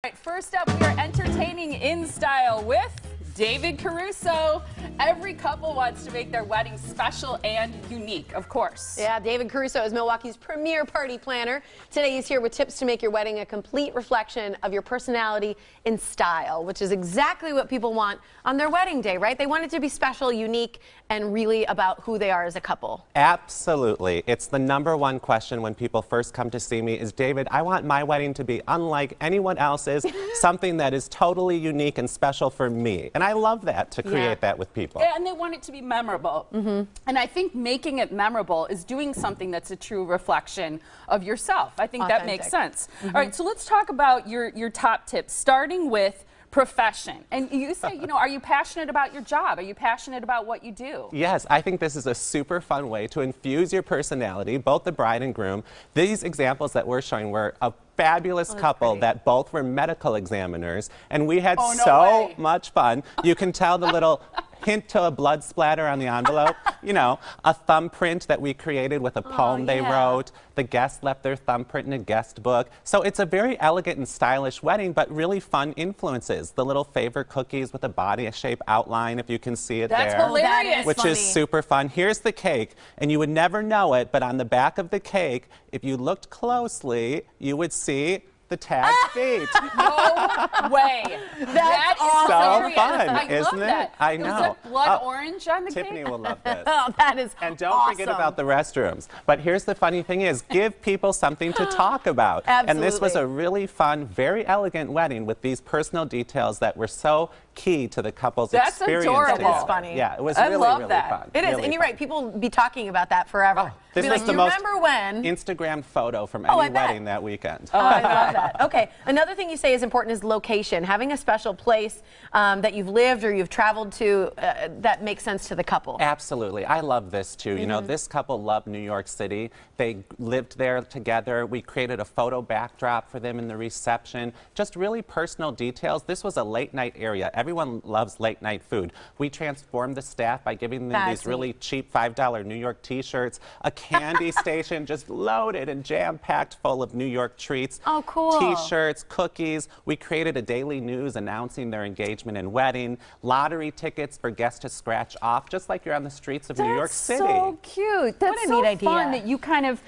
All right, first up, we are entertaining in style with David Caruso. Every couple wants to make their wedding special and unique, of course. Yeah, David Caruso is Milwaukee's premier party planner. Today he's here with tips to make your wedding a complete reflection of your personality and style, which is exactly what people want on their wedding day, right? They want it to be special, unique, and really about who they are as a couple. Absolutely. It's the #1 question when people first come to see me is, David, I want my wedding to be unlike anyone else's, something that is totally unique and special for me. And I love that, to create that with people. And they want it to be memorable. And I think making it memorable is doing something that's a true reflection of yourself. I think that makes sense. All right, so let's talk about your top tips, starting with profession. And you say, you know, are you passionate about your job? Are you passionate about what you do? Yes, I think this is a super fun way to infuse your personality, both the bride and groom. These examples that we're showing were a fabulous couple that both were medical examiners, and we had so much fun. You can tell the little hint to a blood splatter on the envelope, you know, a thumbprint that we created with a poem they wrote. The guests left their thumbprint in a guest book. So it's a very elegant and stylish wedding, but really fun influences. The little favorite cookies with a body shape outline, if you can see it there. That's hilarious. Which is super fun. Here's the cake, and you would never know it, but on the back of the cake, if you looked closely, you would see the tag feet. No way. That's awesome. So fun, I isn't it? I know. Is that blood orange on the Tiffany cake? will love this. Oh, that is And don't forget about the restrooms. But here's the funny thing is, give people something to talk about. Absolutely. And this was a really fun, very elegant wedding with these personal details that were so key to the couple's experience. That's adorable. Together. That is funny. Yeah, it was I really, love really that. fun. It is, really and you're fun. right, people will be talking about that forever. This be was like, the you most remember when? Instagram photo from any wedding that weekend. Oh, I love that. Okay, another thing you say is important is location. Having a special place that you've lived or you've traveled to that makes sense to the couple. Absolutely. I love this too. You know, this couple loved New York City. They lived there together. We created a photo backdrop for them in the reception. Just really personal details. This was a late night area. Everyone loves late night food. We transformed the staff by giving them these really cheap $5 New York t-shirts, a candy station just loaded and jam-packed full of New York treats. Oh, cool. T-shirts, cookies. We created a daily news announcing their engagement and wedding, lottery tickets for guests to scratch off, just like you're on the streets of New York City. That's so cute. That's What a neat idea. fun that you kind of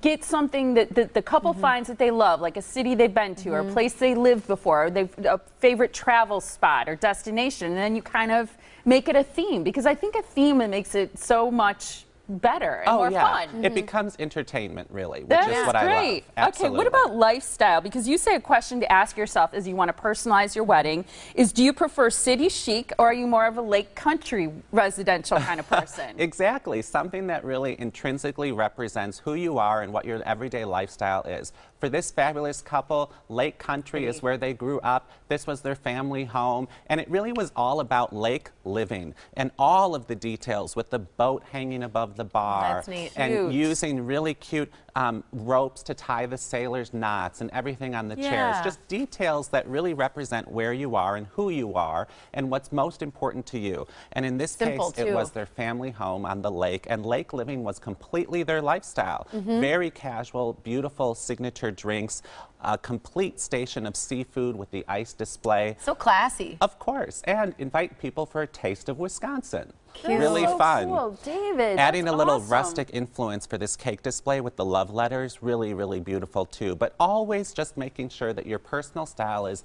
get something that the couple finds that they love, like a city they've been to or a place they lived before, or they've a favorite travel spot or destination, and then you kind of make it a theme, because I think a theme makes it so much better and more fun. It becomes entertainment, really, which That's is what great. I love. Absolutely. Okay, what about lifestyle? Because you say a question to ask yourself as you want to personalize your wedding is, do you prefer city chic or are you more of a lake country residential kind of person? Exactly. Something that really intrinsically represents who you are and what your everyday lifestyle is. For this fabulous couple, lake country is where they grew up. This was their family home, and it really was all about lake living and all of the details with the boat hanging above the bar. That's neat. And using really cute ropes to tie the sailors' knots and everything on the chairs. Just details that really represent where you are and who you are and what's most important to you. And in this case, it was their family home on the lake, and lake living was completely their lifestyle. Very casual, beautiful signature drinks, a complete station of seafood with the ice display. So classy. Of course, and invite people for a taste of Wisconsin. That's Really so fun. Cool. David, Adding that's a little awesome. rustic influence for this cake display with the love letters, really, really beautiful too. But always just making sure that your personal style is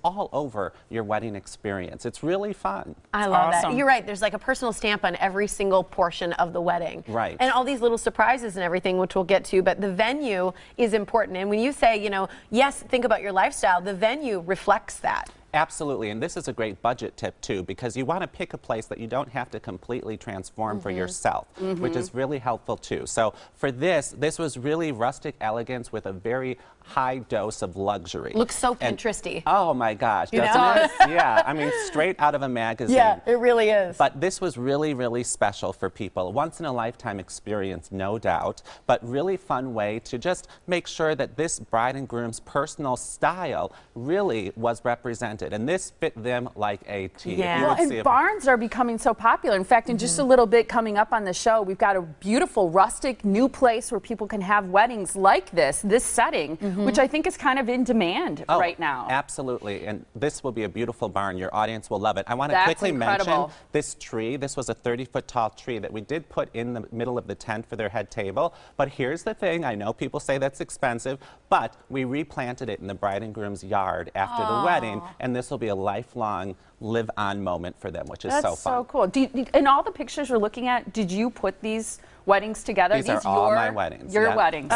all over your wedding experience. It's really fun. I love that. You're right. There's like a personal stamp on every single portion of the wedding. Right. And all these little surprises and everything, which we'll get to, but the venue is important. And when you say, you know, yes, think about your lifestyle, the venue reflects that. Absolutely, and this is a great budget tip too, because you want to pick a place that you don't have to completely transform for yourself, which is really helpful too. So for this was really rustic elegance with a very high dose of luxury. Looks so Pinteresty. Oh my gosh, You doesn't know? it? Yeah, I mean, straight out of a magazine. Yeah, it really is. But this was really, really special for people. Once in a lifetime experience, no doubt, but really fun way to just make sure that this bride and groom's personal style really was represented. pre-planted, and this fit them like a tea. Yeah. Well, and barns are becoming so popular. In fact, in just a little bit coming up on the show, we've got a beautiful rustic new place where people can have weddings like this setting, which I think is kind of in demand right now. Absolutely, and this will be a beautiful barn. Your audience will love it. I want to quickly mention this tree. This was a 30-foot tall tree that we did put in the middle of the tent for their head table. But here's the thing. I know people say that's expensive, but we replanted it in the bride and groom's yard after the wedding, and this will be a lifelong live-on moment for them, which is so fun. That's so cool. In all the pictures we're looking at, did you put these weddings together? These are all my weddings. Your weddings.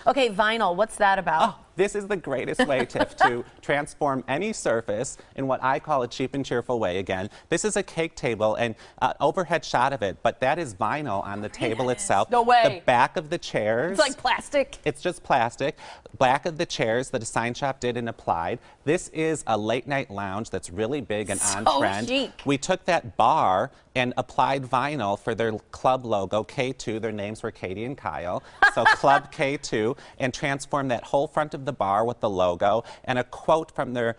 Okay, vinyl, what's that about? This is the greatest way, Tiff, to transform any surface in what I call a cheap and cheerful way. Again, this is a cake table and overhead shot of it, but that is vinyl on the table itself. No way. The back of the chairs. It's like plastic. It's just plastic. Back of the chairs the design shop did and applied. This is a late night lounge that's really big and on trend. Chic. We took that bar and applied vinyl for their club logo, K2. Their names were Katie and Kyle. So Club K2, and transformed that whole front of the bar with the logo and a quote from their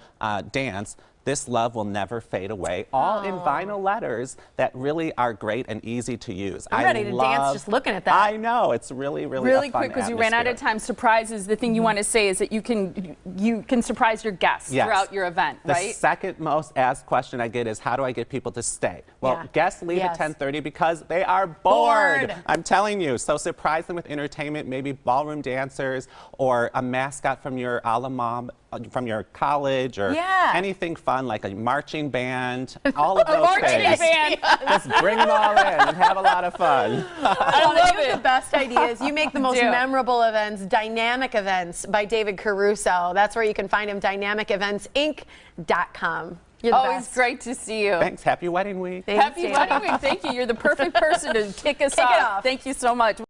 dance. This love will never fade away. All in vinyl letters that really are great and easy to use. I'm ready to dance just looking at that. I know, it's really a fun quick, because you ran out of time. Surprises. The thing you want to say is that you can surprise your guests throughout your event, right? The second most asked question I get is, how do I get people to stay? Well, guests leave at 10:30 because they are bored. I'm telling you. So surprise them with entertainment, maybe ballroom dancers or a mascot from your alma mater, from your college, or anything fun like a marching band, all of those things. Just bring them all in and have a lot of fun. I love it. You have the best ideas. You make the most memorable events, dynamic events by David Caruso. That's where you can find him, dynamiceventsinc.com. You're the best. It's great to see you. Thanks. Happy wedding week. Happy wedding week. Thank you. You're the perfect person to kick us off. Thank you so much.